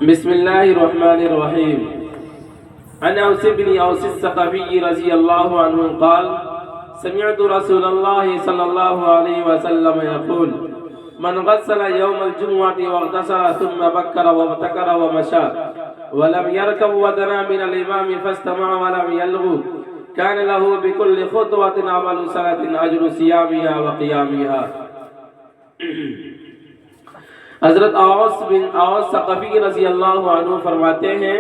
بسم الله الرحمن الرحيم. عن أوس بن أوس الثقفي رضي الله عنه قال: سمعت رسول الله صلى الله عليه وسلم يقول: من غسل يوم الجمعة واغتسل ثم بكر وابتكر ومشى ولم يركب ودنا من الإمام فاستمع ولم يلغو كان له بكل خطوة عمل سنة أجر صيامها وقيامها. حضرت اوس بن اوس ثقفی رضی اللہ عنہ فرماتے ہیں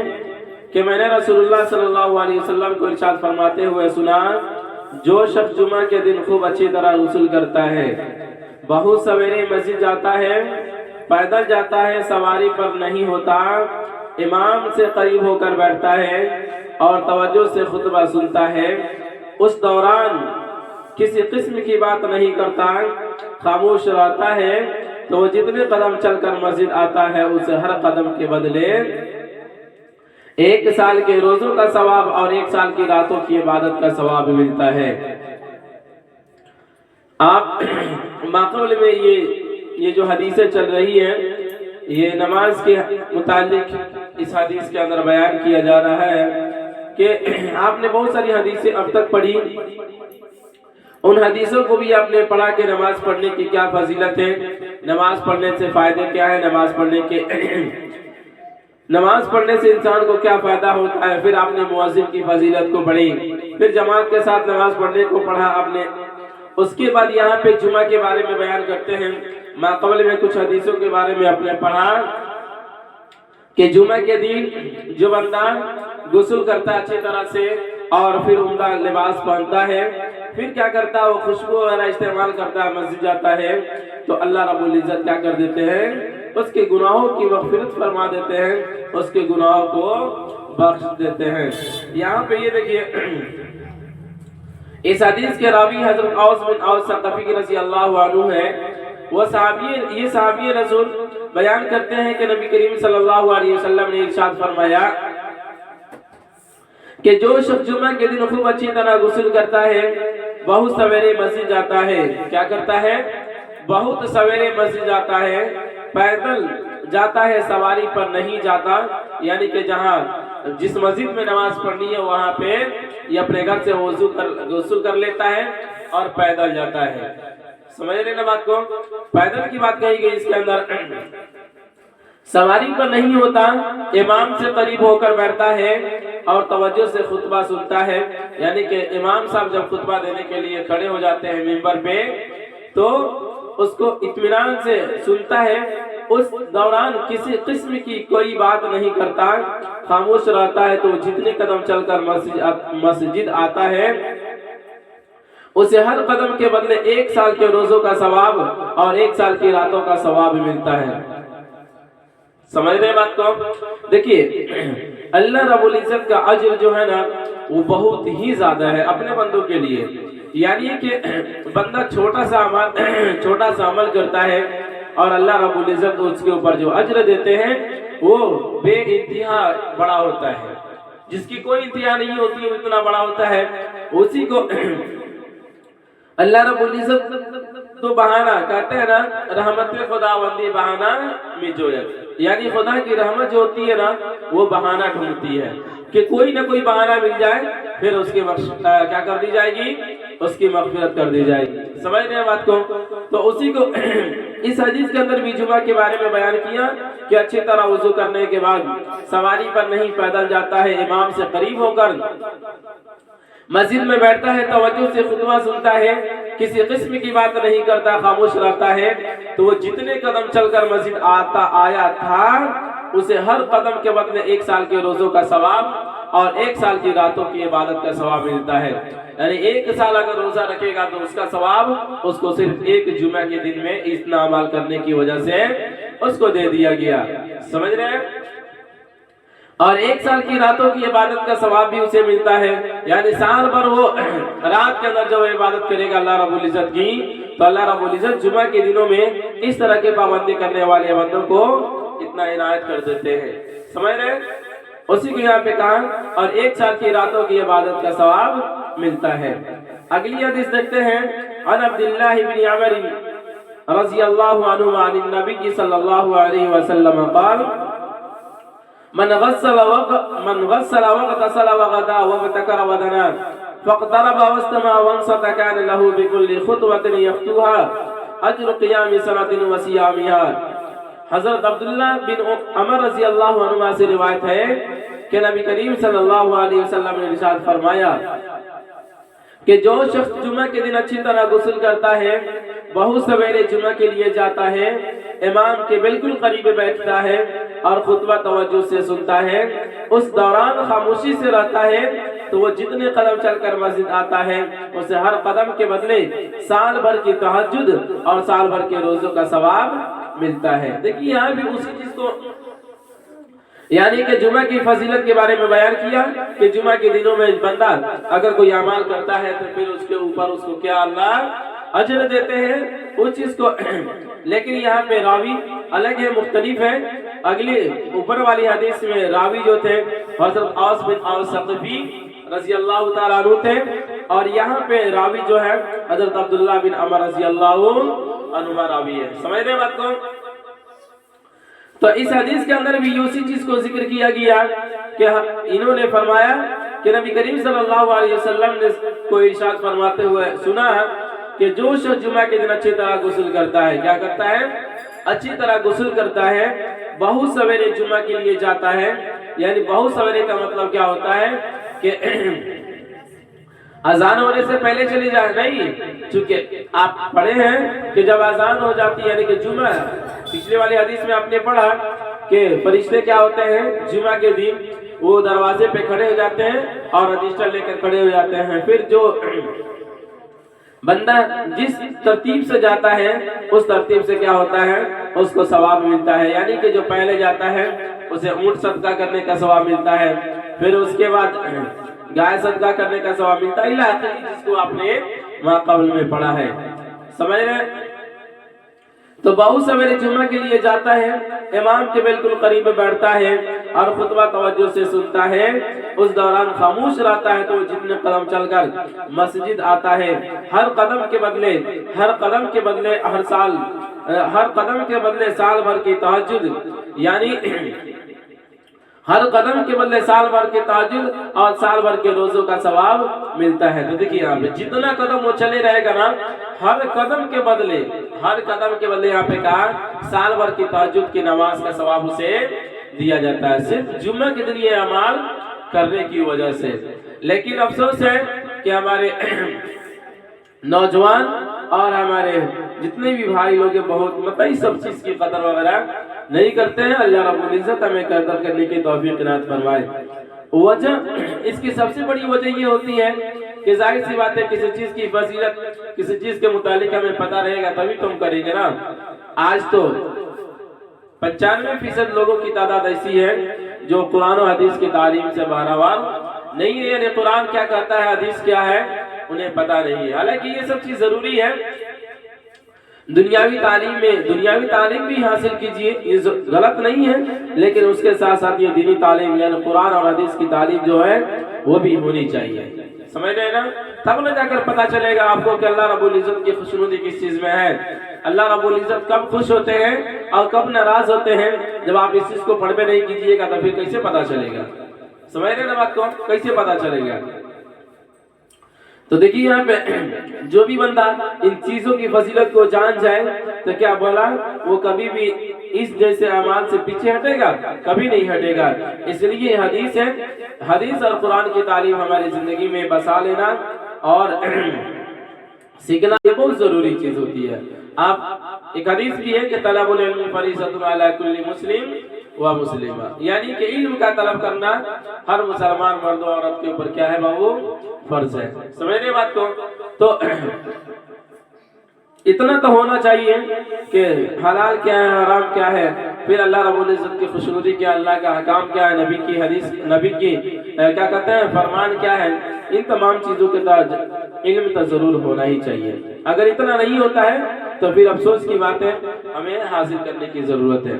کہ میں نے رسول اللہ صلی اللہ علیہ وسلم کو ارشاد فرماتے ہوئے سنا: جو شخص جمعہ کے دن خوب اچھی طرح غسل کرتا ہے، بہت سویرے مسجد جاتا ہے، پیدل جاتا ہے، سواری پر نہیں ہوتا، امام سے قریب ہو کر بیٹھتا ہے اور توجہ سے خطبہ سنتا ہے، اس دوران کسی قسم کی بات نہیں کرتا، خاموش رہتا ہے، تو وہ جتنے قدم چل کر مسجد آتا ہے اسے ہر قدم کے بدلے 1 سال کے روزوں کا ثواب اور 1 سال کی راتوں کی عبادت کا ثواب ملتا ہے۔ آپ ماقبل میں یہ جو حدیثیں چل رہی ہیں، یہ نماز کے متعلق اس حدیث کے اندر بیان کیا جا رہا ہے کہ آپ نے بہت ساری حدیثیں اب تک پڑھی، ان حدیثوں کو بھی آپ نے پڑھا کہ نماز پڑھنے کی کیا فضیلت ہے، نماز پڑھنے سے فائدے کیا ہے، نماز پڑھنے سے انسان کو کیا فائدہ ہوتا ہے۔ پھر آپ نے مؤذن کی فضیلت کو پڑھی، پھر جماعت کے ساتھ نماز پڑھنے کو پڑھا آپ نے۔ اس کے بعد یہاں پہ جمعہ کے بارے میں بیان کرتے ہیں۔ ماقبل میں کچھ حدیثوں کے بارے میں آپ نے پڑھا کہ جمعہ کے دن جو بندہ غسل کرتا ہے اچھی طرح سے اور پھر عمدہ لباس پہنتا ہے، پھر کیا کرتا ہے، وہ خوشبو وغیرہ استعمال کرتا ہے، مسجد جاتا ہے، تو اللہ رب العزت کیا کر دیتے ہیں، اس کے گناہوں کی مغفرت فرما دیتے ہیں، اس کے گناہوں کو بخش دیتے ہیں۔ یہاں پہ یہ دیکھیے، اس حدیث کے راوی حضرت اوس بن اوس ثقفی رضی اللہ عنہ ہے۔ یہ صحابی رسول بیان کرتے ہیں کہ نبی کریم صلی اللہ علیہ وسلم نے ارشاد فرمایا کہ جو شخص جمعہ کے دن خوب اچھی طرح غسل کرتا ہے، بہت سویرے مسجد جاتا ہے، کیا کرتا ہے، بہت سویرے مسجد جاتا ہے، پیدل جاتا ہے، سواری پر نہیں جاتا، یعنی کہ جس مسجد میں نماز پڑھنی ہے وہاں پہ یہ اپنے گھر سے غسل کر لیتا ہے اور پیدل جاتا ہے۔ سمجھ رہے نا بات کو؟ پیدل کی بات کہی گئی اس کے اندر، سواری پر نہیں ہوتا، امام سے قریب ہو کر بیٹھتا ہے اور توجہ سے خطبہ سنتا ہے، یعنی کہ امام صاحب جب خطبہ دینے کے لیے کھڑے ہو جاتے ہیں ممبر پہ تو اس کو اطمینان سے سنتا ہے، اس دوران کسی قسم کی کوئی بات نہیں کرتا، خاموش رہتا ہے، تو جتنے قدم چل کر مسجد آتا ہے اسے ہر قدم کے بدلے 1 سال کے روزوں کا ثواب اور 1 سال کی راتوں کا ثواب ملتا ہے۔ سمجھ رہے بات کو؟ دیکھیے، اللہ رب العزت کا اجر جو ہے نا وہ بہت ہی زیادہ ہے اپنے بندوں کے لیے، یعنی کہ بندہ چھوٹا سا عمل کرتا ہے اور اللہ رب العزت اس کے اوپر جو اجر دیتے ہیں وہ بے انتہا بڑا ہوتا ہے، جس کی کوئی انتہا نہیں ہوتی ہے اتنا بڑا ہوتا ہے، اسی کو اللہ رب العزت تو بہانہ کہتے ہیں نا، رحمت خداوندی بہانہ میجویت، یعنی خدا کی رحمت جو ہوتی ہے نا وہ بہانہ ڈھونڈتی ہے کہ کوئی نہ کوئی بہانہ مل جائے، پھر اس کی کیا کر دی جائے گی، اس کی مغفرت کر دی جائے گی۔ سمجھ رہے ہیں بات کو؟ تو اسی کو اس حدیث کے اندر بھی جمعہ کے بارے میں بیان کیا کہ اچھی طرح وضو کرنے کے بعد سواری پر نہیں پیدل جاتا ہے، امام سے قریب ہو کر مسجد میں بیٹھتا ہے، توجہ سے خطبہ سنتا ہے، کسی قسم کی بات نہیں کرتا، خاموش رہتا ہے، تو وہ جتنے قدم چل کر مسجد آیا تھا اسے ہر قدم کے بدلے 1 سال کے روزوں کا ثواب اور 1 سال کی راتوں کی عبادت کا ثواب ملتا ہے۔ یعنی 1 سال اگر روزہ رکھے گا تو اس کا ثواب اس کو صرف 1 جمعہ کے دن میں اتنا عمل کرنے کی وجہ سے اس کو دے دیا گیا۔ سمجھ رہے ہیں؟ اور 1 سال کی راتوں کی عبادت کا ثواب بھی اسے ملتا ہے، یعنی سال بھر وہ رات کے اندر جو عبادت کرے گا اللہ رب العزت کی، تو اللہ رب العزت جمعہ کے دنوں میں اس طرح کے پابندی کرنے والے بندوں کو اتنا عنایت کر دیتے ہیں۔ سمجھ رہے؟ اسی کو یہاں پہ کہا اور 1 سال کی راتوں کی عبادت کا ثواب ملتا ہے۔ اگلی حدیث دیکھتے ہیں، عن عبداللہ بن عمر رضی اللہ عنہ عن النبی صلی اللہ علیہ وسلم قال: من غسل واغتسل وغدا وابتكر ودنا فاقترب واستمع وانصت كان له بكل خطوة يخطوها اجر قیام سنۃ وصيامها۔ حضرت عبداللہ بن عمر رضی اللہ عنہ سے روایت ہے کہ نبی کریم صلی اللہ علیہ وسلم نے ارشاد فرمایا کہ جو شخص جمعہ کے دن اچھی طرح غسل کرتا ہے، بہت سویرے جمعہ کے لیے جاتا ہے، امام کے بالکل قریب بیٹھتا ہے اور خطبہ توجہ سے سنتا ہے، اس دوران خاموشی سے رہتا ہے، تو وہ جتنے قدم چل کر مسجد آتا ہے اسے ہر قدم کے بدلے سال بھر کی تہجد اور سال بھر کے روزوں کا ثواب ملتا ہے۔ دیکھیے یہاں بھی اسی چیز کو یعنی کہ جمعہ کی فضیلت کے بارے میں بیان کیا کہ جمعہ کے دنوں میں بندہ اگر کوئی اعمال کرتا ہے تو پھر اس کے اوپر اس کو کیا اللہ اجر دیتے ہیں اس چیز کو۔ لیکن یہاں پہ راوی الگ ہے، مختلف ہے۔ اگلی اوپر والی حدیث میں راوی جو تھے حضرت اوس بن اوس ثقفی رضی اللہ تعالیٰ عنہ تھے، اور یہاں پہ راوی جو ہے حضرت عبداللہ بن عمر رضی اللہ عنہ راوی ہے۔ سمجھ رہے بات کو؟ تو اس حدیث کے اندر بھی اسی چیز کو ذکر کیا گیا کہ انہوں نے فرمایا کہ نبی کریم صلی اللہ علیہ وسلم نے کوئی ارشاد فرماتے ہوئے سنا کہ جو شخص جمعہ کے دن اچھی طرح غسل کرتا ہے، کیا کرتا ہے؟ اچھی طرح غسل کرتا ہے، بہت سویرے جمعہ کے لیے جاتا ہے۔ یعنی بہت سویرے کا مطلب کیا ہوتا ہے کہ اذان ہونے سے پہلے چلی جائے نہیں، چونکہ آپ پڑھے ہیں کہ جب اذان ہو جاتی ہے یعنی کہ جمعہ، پچھلے والی حدیث میں آپ نے پڑھا کہ فرشتے کیا ہوتے ہیں جمعہ کے دن وہ دروازے پہ کھڑے ہو جاتے ہیں اور رجسٹر لے کر کھڑے ہو جاتے ہیں، پھر جو بندہ جس ترتیب سے جاتا ہے اس ترتیب سے کیا ہوتا ہے اس کو ثواب ملتا ہے۔ یعنی کہ جو پہلے جاتا ہے اسے اونٹ صدقہ کرنے کا ثواب ملتا ہے، پھر اس کے بعد گائے صدقہ کرنے کا ثواب ملتا ہے، جس کو آپ نے وہاں قبل میں پڑھا ہے۔ سمجھ رہے؟ تو بہت سویرے جمعہ کے لیے جاتا ہے، امام کے بالکل قریب بیٹھتا ہے اور خطبہ توجہ سے سنتا ہے، اس دوران خاموش رہتا ہے، تو وہ جتنے قدم چل کر مسجد آتا ہے، ہر قدم کے بدلے ہر قدم کے بدلے سال بھر کی تہجد، یعنی ہر قدم کے بدلے سال بھر کے تہجد اور سال بھر کے روزوں کا ثواب ملتا ہے۔ تو دیکھیے یہاں پہ جتنا قدم وہ چلے رہے گا نا، ہر قدم کے بدلے یہاں پہ کہا سال بھر کی تہجد کی نماز کا ثواب اسے دیا جاتا ہے، صرف جمعہ کے دن یہ اعمال کرنے کی وجہ سے۔ لیکن افسوس ہے کہ ہمارے نوجوان اور ہمارے جتنے بھی بھائی لوگ بہت مطلب سب چیز کی قدر وغیرہ نہیں کرتے ہیں۔ اللہ رب العزت ہمیں قدر کرنے کی توفیق عنایت فرمائے۔ وجہ اس کی سب سے بڑی وجہ یہ ہوتی ہے کہ ظاہر سی بات ہے کسی چیز کی فضیلت کسی چیز کے متعلق ہمیں پتہ رہے گا تبھی تم کریں گے نا۔ آج تو 95% لوگوں کی تعداد ایسی ہے جو قرآن و حدیث کی تعلیم سے بہرہوار نہیں ہے، یعنی قرآن کیا کہتا ہے حدیث کیا ہے انہیں پتہ نہیں ہے۔ حالانکہ یہ سب چیز ضروری ہے، دنیاوی تعلیم بھی حاصل کیجئے، یہ غلط نہیں ہے، لیکن اس کے ساتھ ساتھ یہ دینی تعلیم یعنی قرآن اور حدیث کی تعلیم جو ہے وہ بھی ہونی چاہیے۔ سمجھ رہے نا؟ تب نہ جا کر پتہ چلے گا آپ کو کہ اللہ رب العزت کی خوشنودی کس چیز میں ہے، اللہ رب العزت کب خوش ہوتے ہیں اور کب ناراض ہوتے ہیں۔ جب آپ اس چیز کو پڑھ پہ نہیں کیجئے گا تو پھر کیسے پتہ چلے گا؟ سمجھ رہے نا بات کو؟ کیسے پتہ چلے گا؟ تو دیکھیے یہاں پہ جو بھی بندہ ان چیزوں کی فضیلت کو جان جائے تو کیا بولا وہ کبھی بھی اس جیسے اعمال سے پیچھے ہٹے گا، کبھی نہیں ہٹے گا۔ اس لیے یہ حدیث ہے، حدیث اور قرآن کی تعلیم ہماری زندگی میں بسا لینا اور سیکھنا یہ بہت ضروری چیز ہوتی ہے۔ آپ ایک حدیث بھی ہے کہ طلب العلم فریضۃ علی کل مسلم و مسلمہ، یعنی کہ علم کا طلب کرنا ہر مسلمان مرد و عورت کے اوپر کیا ہے بابو؟ فرض ہے۔ سمجھنے بات کو؟ تو اتنا تو ہونا چاہیے کہ حلال کیا ہے حرام کیا ہے، پھر اللہ رب العزت کی خوشنودی کیا، اللہ کا حکام کیا ہے، نبی کی حدیث، نبی کی کیا کہتے ہیں فرمان کیا ہے، ان تمام چیزوں کے علم تو ضرور ہونا ہی چاہیے۔ اگر اتنا نہیں ہوتا ہے تو پھر افسوس کی بات ہے، ہمیں حاصل کرنے کی ضرورت ہے۔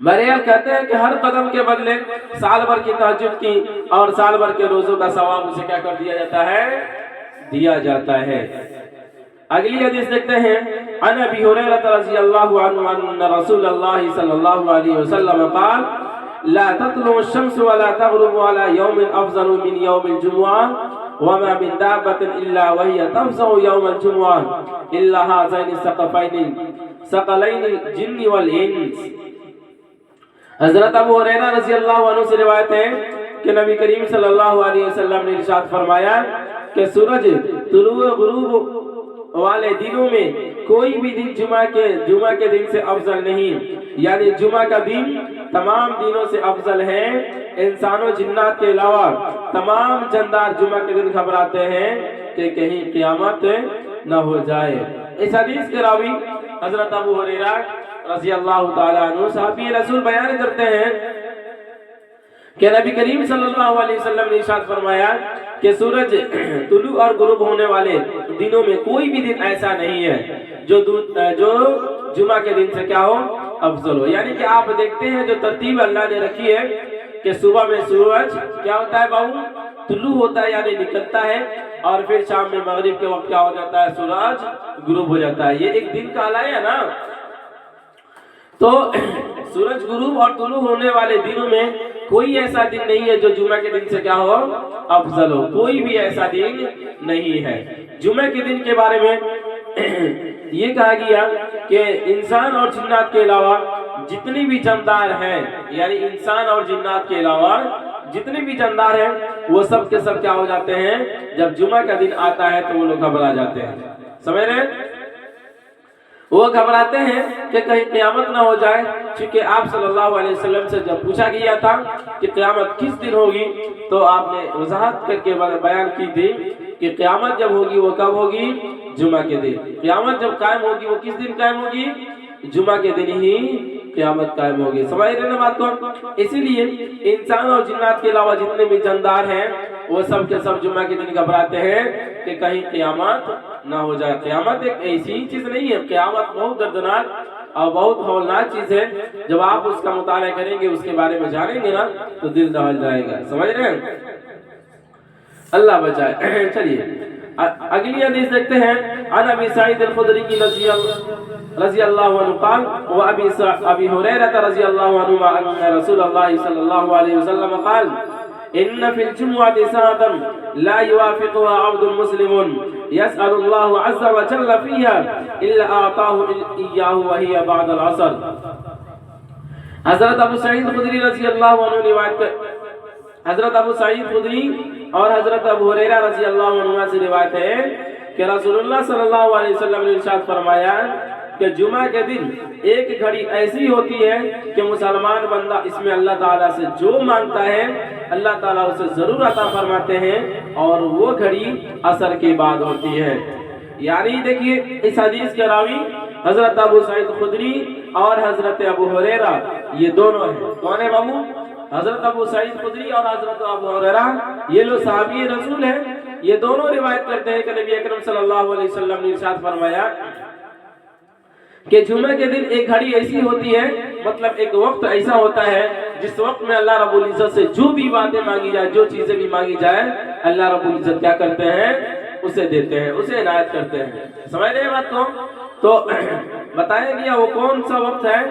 بہرحال کہتے ہیں کہ ہر قدم کے بدلے سال بھر کی تہجد کی اور سال بھر کے روزوں کا ثواب اسے کیا کر دیا جاتا ہے۔ اگلی حدیث دیکھتے ہیں، عن ابی ہریرہ رضی اللہ عنہ ان رسول اللہ صلی اللہ علیہ وسلم قال لا تطلع الشمس ولا تغرب على يوم أفضل من يوم الجمعة وما من دابة إلا وهي تفزع يوم الجمعة إلا هذين الثقلين الجن والإنس. حضرت ابو ہریرہ رضی اللہ عنہ سے روایت ہے کہ نبی کریم صلی اللہ علیہ وسلم نے ارشاد فرمایا کہ سورج طلوع غروب والے دنوں میں کوئی بھی دن جمعہ کے دن سے افضل نہیں. یعنی جمعہ کا دن تمام دنوں سے افضل ہے. انسان و جنات کے علاوہ تمام جاندار جمعہ کے دن گھبراتے ہیں کہ کہیں قیامت نہ ہو جائے. اس حدیث کے راوی حضرت ابو ہریرہ رضی اللہ تعالیٰ عنہ صحابی رسول بیان کرتے ہیں کہ نبی کریم صلی اللہ علیہ وسلم نے ارشاد فرمایا کہ سورج طلوع اور غروب ہونے والے دنوں میں کوئی بھی دن ایسا نہیں ہے جو جمعہ کے دن سے کیا ہو افضل ہو. یعنی کہ آپ دیکھتے ہیں جو ترتیب اللہ نے رکھی ہے کہ صبح میں سورج کیا ہوتا ہے باؤ طلوع ہوتا ہے یعنی نکلتا ہے اور پھر شام میں مغرب کے وقت کیا ہو جاتا ہے سورج غروب ہو جاتا ہے. یہ ایک دن کا علاوہ ہے نا. تو سورج غروب اور طلوع ہونے والے دنوں میں کوئی ایسا دن نہیں ہے جو جمعہ کے دن سے کیا ہو افضل ہو. کوئی بھی ایسا دن نہیں ہے. جمعہ کے دن کے بارے میں یہ کہا گیا کہ انسان اور جنات کے علاوہ جتنی بھی جاندار ہیں یعنی انسان اور جنات کے علاوہ جتنے بھی جاندار ہیں وہ سب کے سب کیا ہو جاتے ہیں جب جمعہ کا دن آتا ہے تو وہ لوگ گھبرا جاتے ہیں. سمجھ رہے ہیں؟ وہ گھبراتے ہیں کہ کہیں قیامت نہ ہو جائے. چونکہ آپ صلی اللہ علیہ وسلم سے جب پوچھا گیا تھا کہ قیامت کس دن ہوگی تو آپ نے وضاحت کر کے بیان کی تھی کہ قیامت جب ہوگی وہ کب ہوگی جمعہ کے دن. قیامت جب قائم ہوگی وہ کس دن قائم ہوگی جمعہ کے دن ہی قیامت قائم ہوگی. سمجھ رہے ہیں بات کو؟ اسی لیے انسان اور جنات کے علاوہ جتنے بھی جاندار ہیں وہ سب کے سب جمعہ کے دن گھبراتے ہیں کہ کہیں قیامت نہ ہو جائے. قیامت ایک ایسی چیز نہیں ہے. قیامت بہت دردناک اور بہت ہولناک چیز ہے. جب آپ اس کا مطالعہ کریں گے اس کے بارے میں جانیں گے نا تو دل دہل جائے گا. سمجھ رہے ہیں؟ اللہ بچائے. چلیے اگلی حدیث دیکھتے ہیں. عن ابی سعید الخدری کی رضی اللہ عنہ قال و ابی ہریرہ رضی اللہ عنہ ان رسول اللہ صلی اللہ علیہ وسلم قال ان فی الجمعۃ ساعة لا يوافقها عبد مسلم يسأل الله عز وجل فيها الا اعطاه اياه وهي بعد العصر. حضرت ابو سعید خدری رضی اللہ عنہ روایت حضرت ابو سعید خدری اور حضرت ابو ہریرہ رضی اللہ عنہ سے روایت ہے کہ رسول اللہ صلی اللہ علیہ وسلم نے ارشاد فرمایا کہ جمعہ کے دن ایک گھڑی ایسی ہوتی ہے کہ مسلمان بندہ اس میں اللہ تعالیٰ سے جو مانگتا ہے اللہ تعالیٰ اسے ضرور عطا فرماتے ہیں اور وہ گھڑی عصر کے بعد ہوتی ہے. یعنی دیکھیے اس حدیث کے راوی حضرت ابو سعید خدری اور حضرت ابو ہریرہ یہ دونوں ہیں. کون ہے بابو؟ حضرت ابو سعید خدری اور حضرت ابو ہریرہ یہ لوگ صحابی رسول ہیں. یہ دونوں روایت کرتے ہیں کہ نبی اکرم صلی اللہ علیہ وسلم نے ارشاد فرمایا کہ جمعہ کے دن ایک گھڑی ایسی ہوتی ہے مطلب ایک وقت ایسا ہوتا ہے جس وقت میں اللہ رب العزت سے جو بھی باتیں مانگی جائے جو چیزیں بھی مانگی جائے اللہ رب العزت کیا کرتے ہیں اسے دیتے ہیں اسے عنایت کرتے ہیں. سمجھ رہے ہیں بات کو؟ تو بتایا گیا وہ کون سا وقت ہے.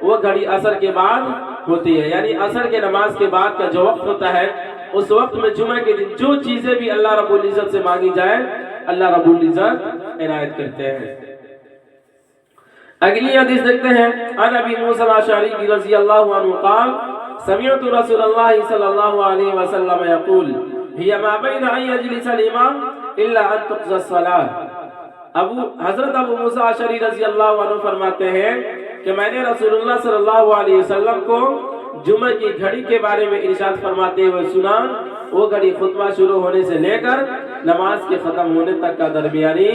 وہ گھڑی عصر کے بعد ہوتی ہے. یعنی عصر کے نماز کے بعد کا جو وقت ہوتا ہے اس وقت میں جمعہ کے دن جو چیزیں بھی اللہ رب العزت سے مانگی جائے اللہ رب العزت عنایت کرتے ہیں. اگلی حدیث دیکھتے ہیں. عن ابی موسیٰ الاشعری رضی اللہ عنہ قال سمعت رسول اللہ صلی اللہ علیہ وسلم یقول هي ما بین ان یجلس الامام الا ان تقضى الصلاة. حضرت ابو موسیٰ الاشعری رضی اللہ عنہ فرماتے ہیں کہ میں نے رسول اللہ صلی اللہ علیہ وسلم کو جمعہ کی گھڑی کے بارے میں ارشاد فرماتے ہوئے سنا. وہ گھڑی خطبہ شروع ہونے سے لے کر نماز کے ختم ہونے تک کا درمیانی